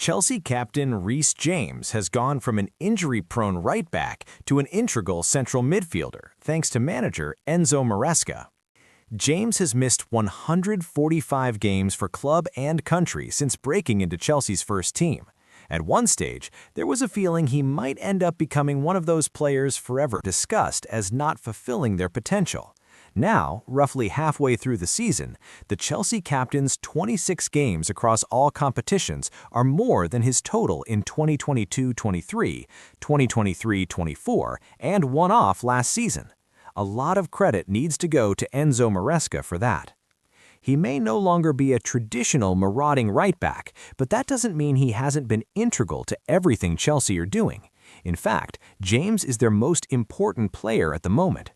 Chelsea captain Reece James has gone from an injury-prone right back to an integral central midfielder, thanks to manager Enzo Maresca. James has missed 145 games for club and country since breaking into Chelsea's first team. At one stage, there was a feeling he might end up becoming one of those players forever discussed as not fulfilling their potential. Now, roughly halfway through the season, the Chelsea captain's 26 games across all competitions are more than his total in 2022-23, 2023-24, and one off last season. A lot of credit needs to go to Enzo Maresca for that. He may no longer be a traditional marauding right back, but that doesn't mean he hasn't been integral to everything Chelsea are doing. In fact, James is their most important player at the moment.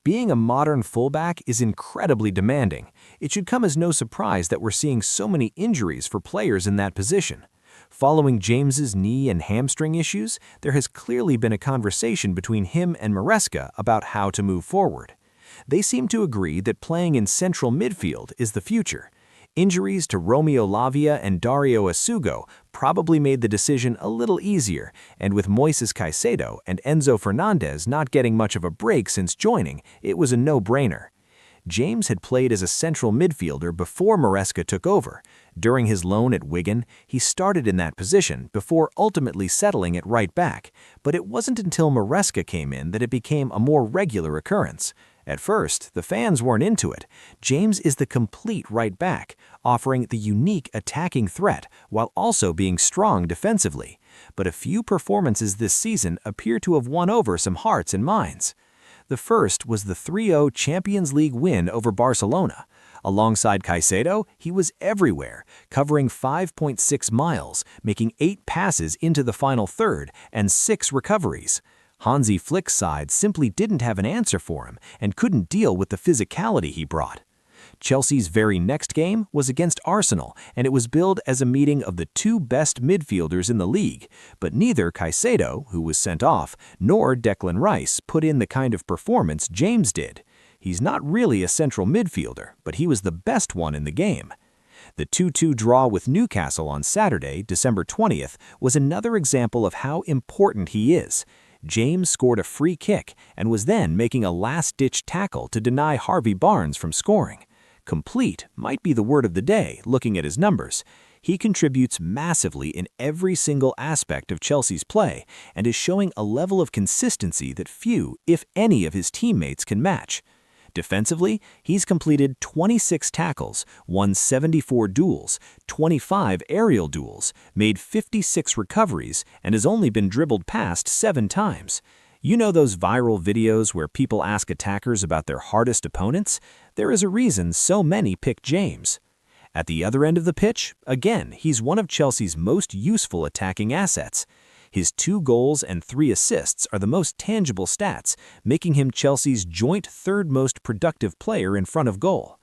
Being a modern fullback is incredibly demanding. It should come as no surprise that we're seeing so many injuries for players in that position. Following James's knee and hamstring issues, there has clearly been a conversation between him and Maresca about how to move forward. They seem to agree that playing in central midfield is the future. Injuries to Romeo Lavia and Dario Asugo probably made the decision a little easier, and with Moises Caicedo and Enzo Fernandez not getting much of a break since joining, it was a no-brainer. James had played as a central midfielder before Maresca took over. During his loan at Wigan, he started in that position before ultimately settling at right back, but it wasn't until Maresca came in that it became a more regular occurrence. At first, the fans weren't into it. James is the complete right back, offering the unique attacking threat while also being strong defensively. But a few performances this season appear to have won over some hearts and minds. The first was the 3-0 Champions League win over Barcelona. Alongside Caicedo, he was everywhere, covering 5.6 miles, making 8 passes into the final third and 6 recoveries. Hansi Flick's side simply didn't have an answer for him and couldn't deal with the physicality he brought. Chelsea's very next game was against Arsenal, and it was billed as a meeting of the two best midfielders in the league, but neither Caicedo, who was sent off, nor Declan Rice put in the kind of performance James did. He's not really a central midfielder, but he was the best one in the game. The 2-2 draw with Newcastle on Saturday, December 20th, was another example of how important he is. James scored a free kick and was then making a last-ditch tackle to deny Harvey Barnes from scoring. Complete might be the word of the day, looking at his numbers. He contributes massively in every single aspect of Chelsea's play and is showing a level of consistency that few, if any, of his teammates can match. Defensively, he's completed 26 tackles, won 74 duels, 25 aerial duels, made 56 recoveries, and has only been dribbled past 7 times. You know those viral videos where people ask attackers about their hardest opponents? There is a reason so many pick James. At the other end of the pitch, again, he's one of Chelsea's most useful attacking assets. His 2 goals and 3 assists are the most tangible stats, making him Chelsea's joint third most productive player in front of goal.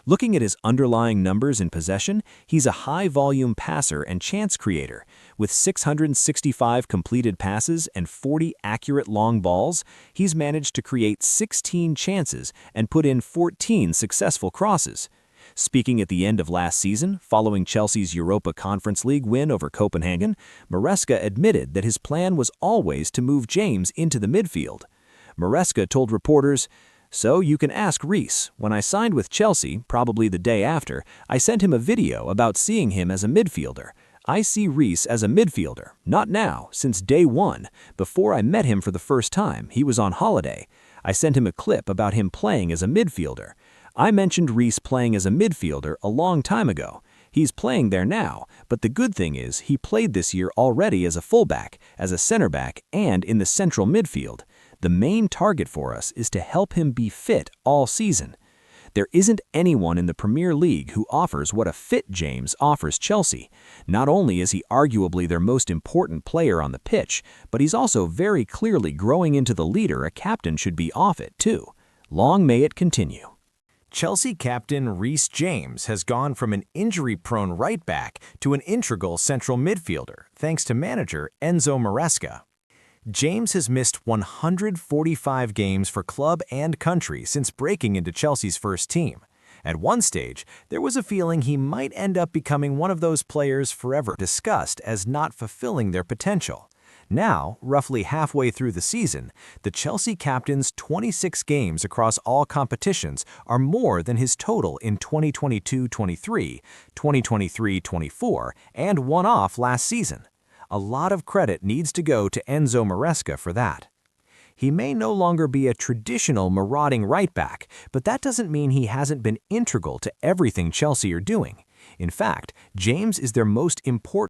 Looking at his underlying numbers in possession, he's a high-volume passer and chance creator. With 665 completed passes and 40 accurate long balls, he's managed to create 16 chances and put in 14 successful crosses. Speaking at the end of last season, following Chelsea's Europa Conference League win over Copenhagen, Maresca admitted that his plan was always to move James into the midfield. Maresca told reporters, "So you can ask Reece. When I signed with Chelsea, probably the day after, I sent him a video about seeing him as a midfielder. I see Reece as a midfielder, not now, since day one. Before I met him for the first time, he was on holiday. I sent him a clip about him playing as a midfielder. I mentioned Reece playing as a midfielder a long time ago. He's playing there now, but the good thing is he played this year already as a fullback, as a center back, and in the central midfield. The main target for us is to help him be fit all season. There isn't anyone in the Premier League who offers what a fit James offers Chelsea. Not only is he arguably their most important player on the pitch, but he's also very clearly growing into the leader a captain should be off it too. Long may it continue." Chelsea captain Reece James has gone from an injury-prone right back to an integral central midfielder, thanks to manager Enzo Maresca. James has missed 145 games for club and country since breaking into Chelsea's first team. At one stage, there was a feeling he might end up becoming one of those players forever discussed as not fulfilling their potential. Now, roughly halfway through the season, the Chelsea captain's 26 games across all competitions are more than his total in 2022-23, 2023-24, and one-off last season. A lot of credit needs to go to Enzo Maresca for that. He may no longer be a traditional marauding right-back, but that doesn't mean he hasn't been integral to everything Chelsea are doing. In fact, James is their most important